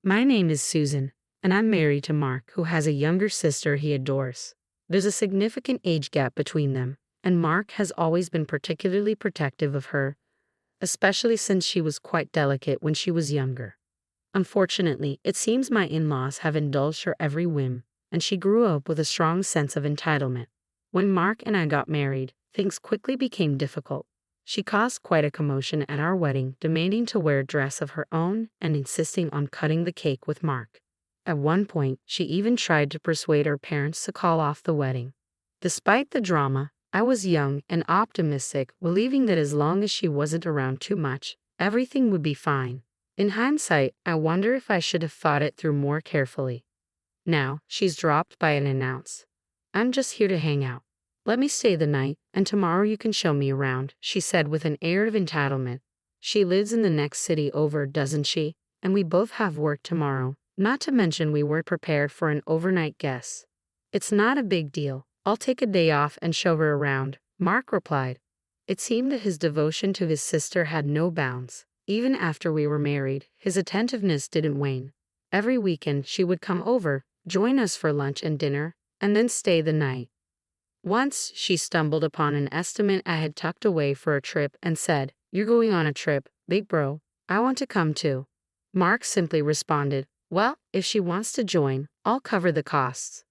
My name is Susan, and I'm married to Mark, who has a younger sister he adores. There's a significant age gap between them, and Mark has always been particularly protective of her, especially since she was quite delicate when she was younger. Unfortunately, it seems my in-laws have indulged her every whim, and she grew up with a strong sense of entitlement. When Mark and I got married, things quickly became difficult. She caused quite a commotion at our wedding, demanding to wear a dress of her own and insisting on cutting the cake with Mark. At one point, she even tried to persuade our parents to call off the wedding. Despite the drama, I was young and optimistic, believing that as long as she wasn't around too much, everything would be fine. In hindsight, I wonder if I should have thought it through more carefully. Now, she's dropped by and announced, "I'm just here to hang out. Let me stay the night, and tomorrow you can show me around," she said with an air of entitlement. She lives in the next city over, doesn't she? And we both have work tomorrow, not to mention we weren't prepared for an overnight guest. "It's not a big deal. I'll take a day off and show her around," Mark replied. It seemed that his devotion to his sister had no bounds. Even after we were married, his attentiveness didn't wane. Every weekend she would come over, join us for lunch and dinner, and then stay the night. Once, she stumbled upon an estimate I had tucked away for a trip and said, "You're going on a trip, big bro. I want to come too." Mark simply responded, "Well, if she wants to join, I'll cover the costs."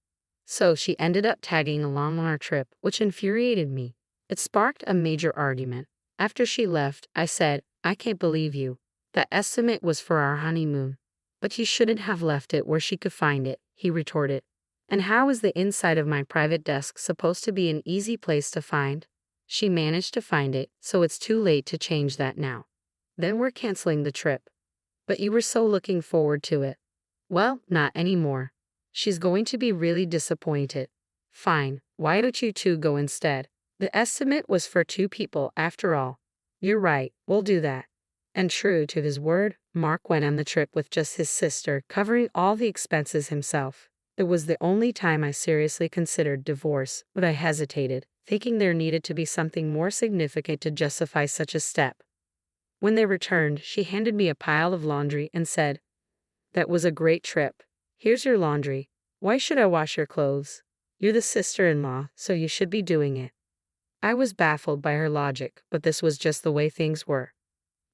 So she ended up tagging along on our trip, which infuriated me. It sparked a major argument. After she left, I said, "I can't believe you. That estimate was for our honeymoon." "But you shouldn't have left it where she could find it," he retorted. "And how is the inside of my private desk supposed to be an easy place to find?" "She managed to find it, so it's too late to change that now." "Then we're canceling the trip." "But you were so looking forward to it." "Well, not anymore. She's going to be really disappointed." "Fine, why don't you two go instead? The estimate was for 2 people after all." "You're right, we'll do that." And true to his word, Mark went on the trip with just his sister, covering all the expenses himself. It was the only time I seriously considered divorce, but I hesitated, thinking there needed to be something more significant to justify such a step. When they returned, she handed me a pile of laundry and said, "That was a great trip. Here's your laundry. Why should I wash your clothes? You're the sister-in-law, so you should be doing it." I was baffled by her logic, but this was just the way things were.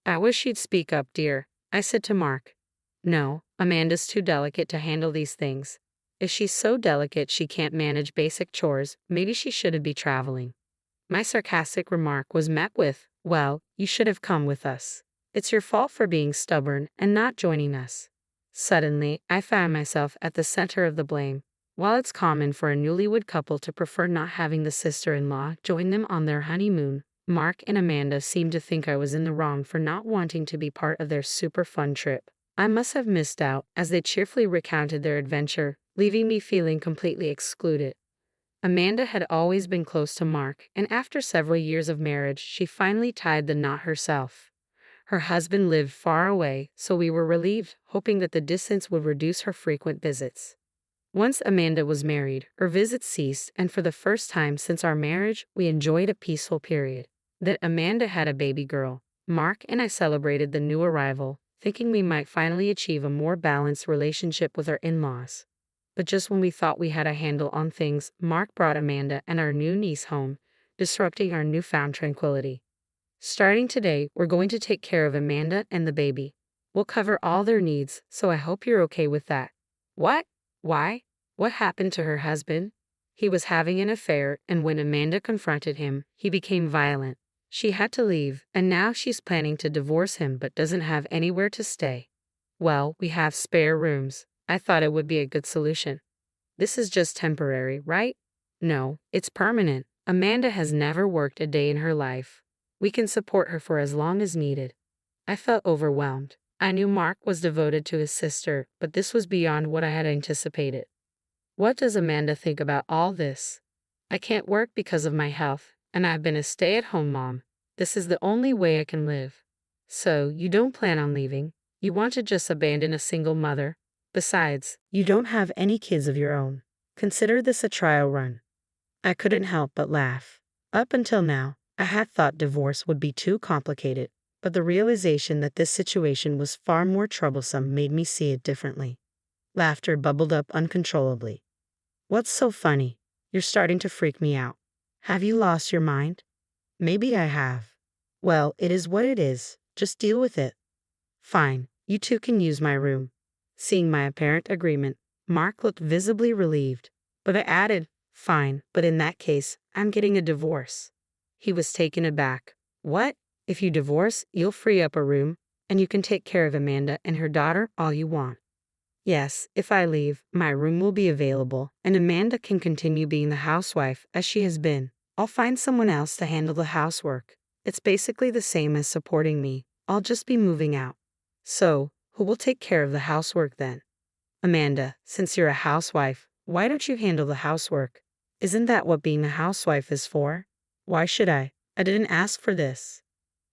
"I wish she'd speak up, dear," I said to Mark. "No, Amanda's too delicate to handle these things. If she's so delicate she can't manage basic chores, maybe she shouldn't be traveling." My sarcastic remark was met with, "Well, you should have come with us. It's your fault for being stubborn and not joining us." Suddenly, I found myself at the center of the blame. While it's common for a newlywed couple to prefer not having the sister-in-law join them on their honeymoon, Mark and Amanda seemed to think I was in the wrong for not wanting to be part of their super fun trip. I must have missed out, as they cheerfully recounted their adventure, leaving me feeling completely excluded. Amanda had always been close to Mark, and after several years of marriage, she finally tied the knot herself. Her husband lived far away, so we were relieved, hoping that the distance would reduce her frequent visits. Once Amanda was married, her visits ceased, and for the first time since our marriage, we enjoyed a peaceful period. That Amanda had a baby girl. Mark and I celebrated the new arrival, thinking we might finally achieve a more balanced relationship with our in-laws. But just when we thought we had a handle on things, Mark brought Amanda and our new niece home, disrupting our newfound tranquility. Starting today, we're going to take care of Amanda and the baby. We'll cover all their needs, so I hope you're okay with that." "What? Why? What happened to her husband?" "He was having an affair, and when Amanda confronted him, he became violent. She had to leave, and now she's planning to divorce him but doesn't have anywhere to stay." "Well, we have spare rooms. I thought it would be a good solution." "This is just temporary, right?" "No, it's permanent. Amanda has never worked a day in her life. We can support her for as long as needed." I felt overwhelmed. I knew Mark was devoted to his sister, but this was beyond what I had anticipated. "What does Amanda think about all this?" "I can't work because of my health, and I've been a stay-at-home mom. This is the only way I can live." "So, you don't plan on leaving? You want to just abandon a single mother? Besides, you don't have any kids of your own. Consider this a trial run." I couldn't help but laugh. Up until now, I had thought divorce would be too complicated. But the realization that this situation was far more troublesome made me see it differently. Laughter bubbled up uncontrollably. What's so funny? You're starting to freak me out. Have you lost your mind? Maybe I have. Well, it is what it is. Just deal with it. Fine, you two can use my room. Seeing my apparent agreement, Mark looked visibly relieved. But I added, fine, but in that case, I'm getting a divorce. He was taken aback. What? If you divorce, you'll free up a room, and you can take care of Amanda and her daughter all you want. Yes, if I leave, my room will be available, and Amanda can continue being the housewife as she has been. I'll find someone else to handle the housework. It's basically the same as supporting me. I'll just be moving out. So, who will take care of the housework then? Amanda, since you're a housewife, why don't you handle the housework? Isn't that what being a housewife is for? Why should I? I didn't ask for this.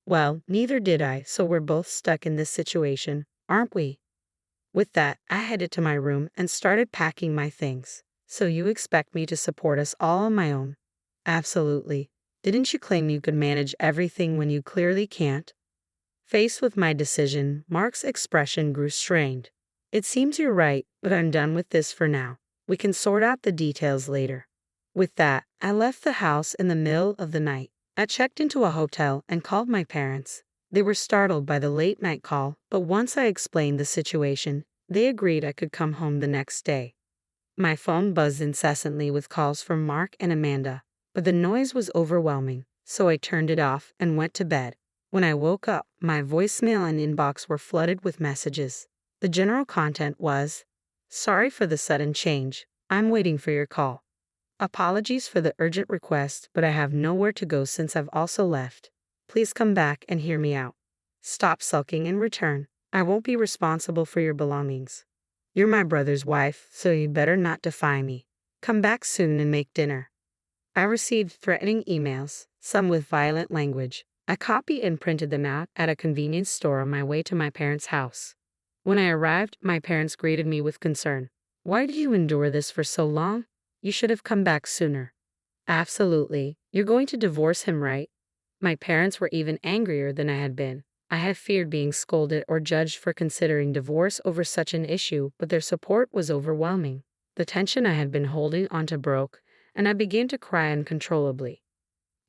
Well, neither did I, so we're both stuck in this situation, aren't we? With that, I headed to my room and started packing my things. So you expect me to support us all on my own? Absolutely. Didn't you claim you could manage everything when you clearly can't? Faced with my decision, Mark's expression grew strained. It seems you're right, but I'm done with this for now. We can sort out the details later. With that, I left the house in the middle of the night. I checked into a hotel and called my parents. They were startled by the late night call, but once I explained the situation, they agreed I could come home the next day. My phone buzzed incessantly with calls from Mark and Amanda, but the noise was overwhelming, so I turned it off and went to bed. When I woke up, my voicemail and inbox were flooded with messages. The general content was, "Sorry for the sudden change. I'm waiting for your call. Apologies for the urgent request, but I have nowhere to go since I've also left. Please come back and hear me out. Stop sulking and return. I won't be responsible for your belongings. You're my brother's wife, so you better not defy me. Come back soon and make dinner." I received threatening emails, some with violent language. I copied and printed them out at a convenience store on my way to my parents' house. When I arrived, my parents greeted me with concern. "Why did you endure this for so long? You should have come back sooner." Absolutely. You're going to divorce him, right? My parents were even angrier than I had been. I had feared being scolded or judged for considering divorce over such an issue, but their support was overwhelming. The tension I had been holding onto broke, and I began to cry uncontrollably.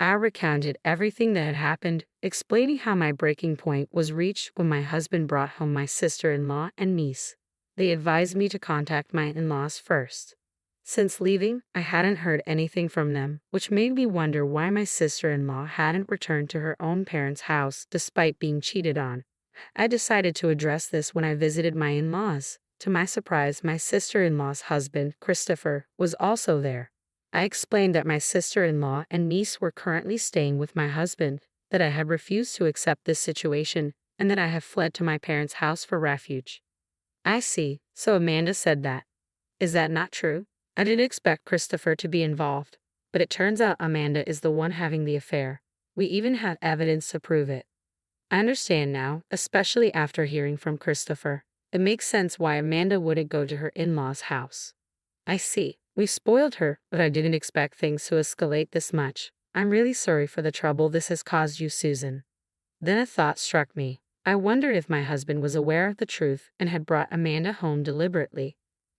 I recounted everything that had happened, explaining how my breaking point was reached when my husband brought home my sister-in-law and niece. They advised me to contact my in-laws first. Since leaving, I hadn't heard anything from them, which made me wonder why my sister-in-law hadn't returned to her own parents' house despite being cheated on. I decided to address this when I visited my in-laws. To my surprise, my sister-in-law's husband, Christopher, was also there. I explained that my sister-in-law and niece were currently staying with my husband, that I had refused to accept this situation, and that I have fled to my parents' house for refuge. I see, so Amanda said that. Is that not true? I didn't expect Christopher to be involved, but it turns out Amanda is the one having the affair. We even had evidence to prove it. I understand now, especially after hearing from Christopher. It makes sense why Amanda wouldn't go to her in-laws' house. I see. We spoiled her, but I didn't expect things to escalate this much. I'm really sorry for the trouble this has caused you, Susan. Then a thought struck me. I wondered if my husband was aware of the truth and had brought Amanda home deliberately.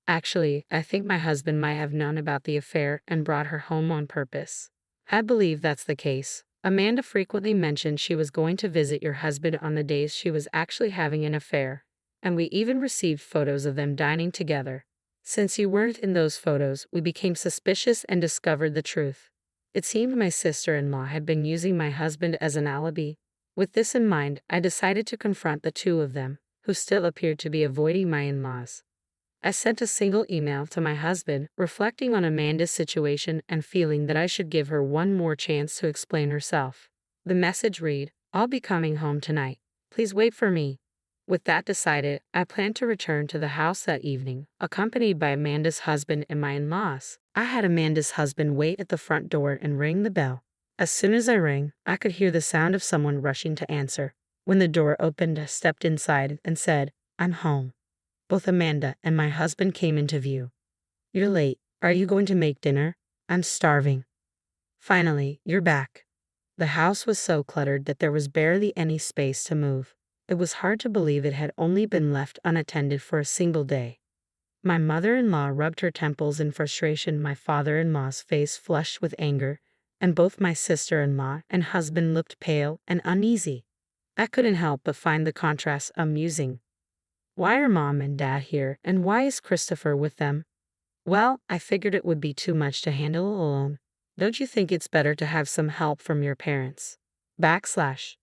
Actually, I think my husband might have known about the affair and brought her home on purpose. I believe that's the case. Amanda frequently mentioned she was going to visit your husband on the days she was actually having an affair, and we even received photos of them dining together. Since you weren't in those photos, we became suspicious and discovered the truth. It seemed my sister-in-law had been using my husband as an alibi. With this in mind, I decided to confront the two of them, who still appeared to be avoiding my in-laws. I sent a single email to my husband, reflecting on Amanda's situation and feeling that I should give her one more chance to explain herself. The message read, "I'll be coming home tonight. Please wait for me." With that decided, I planned to return to the house that evening, accompanied by Amanda's husband and my in-laws. I had Amanda's husband wait at the front door and ring the bell. As soon as I rang, I could hear the sound of someone rushing to answer. When the door opened, I stepped inside and said, "I'm home." Both Amanda and my husband came into view. "You're late. Are you going to make dinner? I'm starving." "Finally, you're back." The house was so cluttered that there was barely any space to move. It was hard to believe it had only been left unattended for a single day. My mother-in-law rubbed her temples in frustration, my father-in-law's face flushed with anger, and both my sister-in-law and husband looked pale and uneasy. I couldn't help but find the contrast amusing. Why are Mom and Dad here, and why is Christopher with them? Well, I figured it would be too much to handle alone. Don't you think it's better to have some help from your parents? Backslash.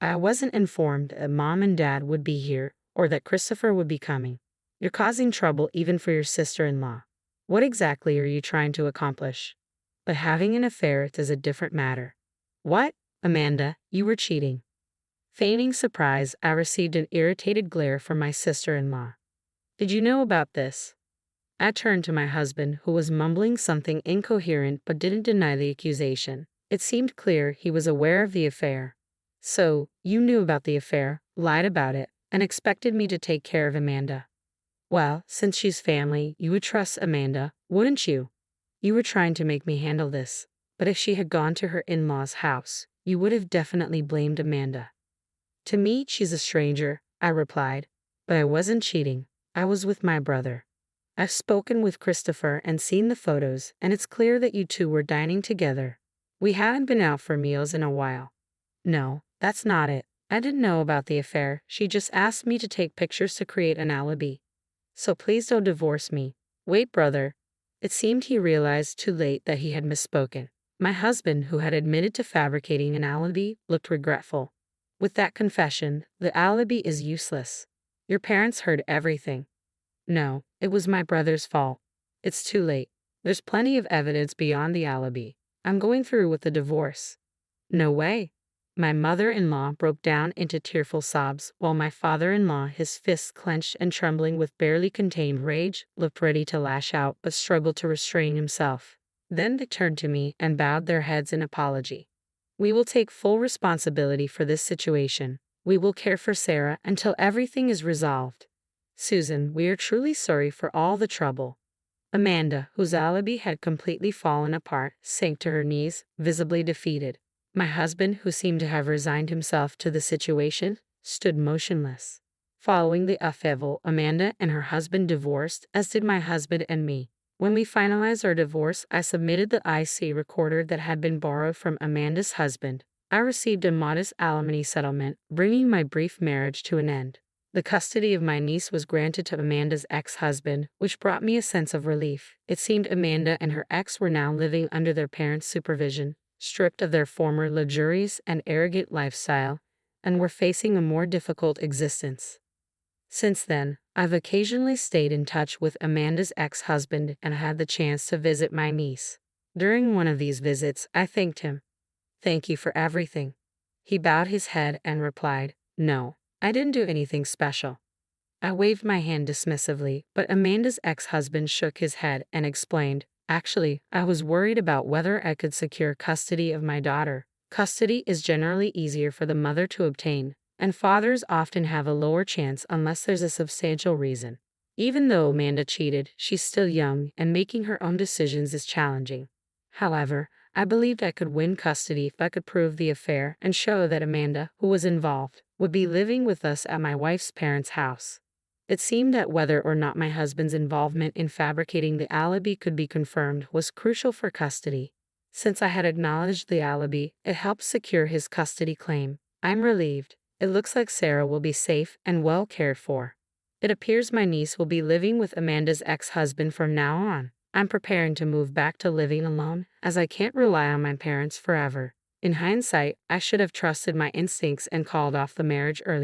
I wasn't informed that Mom and Dad would be here, or that Christopher would be coming. You're causing trouble even for your sister-in-law. What exactly are you trying to accomplish? But having an affair is a different matter. What? Amanda, you were cheating. Feigning surprise, I received an irritated glare from my sister-in-law. Did you know about this? I turned to my husband, who was mumbling something incoherent but didn't deny the accusation. It seemed clear he was aware of the affair. So, you knew about the affair, lied about it, and expected me to take care of Amanda. Well, since she's family, you would trust Amanda, wouldn't you? You were trying to make me handle this, but if she had gone to her in-laws' house, you would have definitely blamed Amanda. To me, she's a stranger, I replied, but I wasn't cheating. I was with my brother. I've spoken with Christopher and seen the photos, and it's clear that you two were dining together. We haven't been out for meals in a while. No, that's not it. I didn't know about the affair. She just asked me to take pictures to create an alibi. So please don't divorce me. Wait, brother. It seemed he realized too late that he had misspoken. My husband, who had admitted to fabricating an alibi, looked regretful. With that confession, the alibi is useless. Your parents heard everything. No, it was my brother's fault. It's too late. There's plenty of evidence beyond the alibi. I'm going through with the divorce. No way. My mother-in-law broke down into tearful sobs, while my father-in-law, his fists clenched and trembling with barely contained rage, looked ready to lash out but struggled to restrain himself. Then they turned to me and bowed their heads in apology. We will take full responsibility for this situation. We will care for Sarah until everything is resolved. Susan, we are truly sorry for all the trouble. Amanda, whose alibi had completely fallen apart, sank to her knees, visibly defeated. My husband, who seemed to have resigned himself to the situation, stood motionless. Following the upheaval, Amanda and her husband divorced, as did my husband and me. When we finalized our divorce, I submitted the IC recorder that had been borrowed from Amanda's husband. I received a modest alimony settlement, bringing my brief marriage to an end. The custody of my niece was granted to Amanda's ex-husband, which brought me a sense of relief. It seemed Amanda and her ex were now living under their parents' supervision, stripped of their former luxurious and arrogant lifestyle, and were facing a more difficult existence. Since then, I've occasionally stayed in touch with Amanda's ex-husband and had the chance to visit my niece. During one of these visits, I thanked him. Thank you for everything. He bowed his head and replied, No, I didn't do anything special. I waved my hand dismissively, but Amanda's ex-husband shook his head and explained, Actually, I was worried about whether I could secure custody of my daughter. Custody is generally easier for the mother to obtain, and fathers often have a lower chance unless there's a substantial reason. Even though Amanda cheated, she's still young, and making her own decisions is challenging. However, I believed I could win custody if I could prove the affair and show that Amanda, who was involved, would be living with us at my wife's parents' house. It seemed that whether or not my husband's involvement in fabricating the alibi could be confirmed was crucial for custody. Since I had acknowledged the alibi, it helped secure his custody claim. I'm relieved. It looks like Sarah will be safe and well cared for. It appears my niece will be living with Amanda's ex-husband from now on. I'm preparing to move back to living alone, as I can't rely on my parents forever. In hindsight, I should have trusted my instincts and called off the marriage earlier.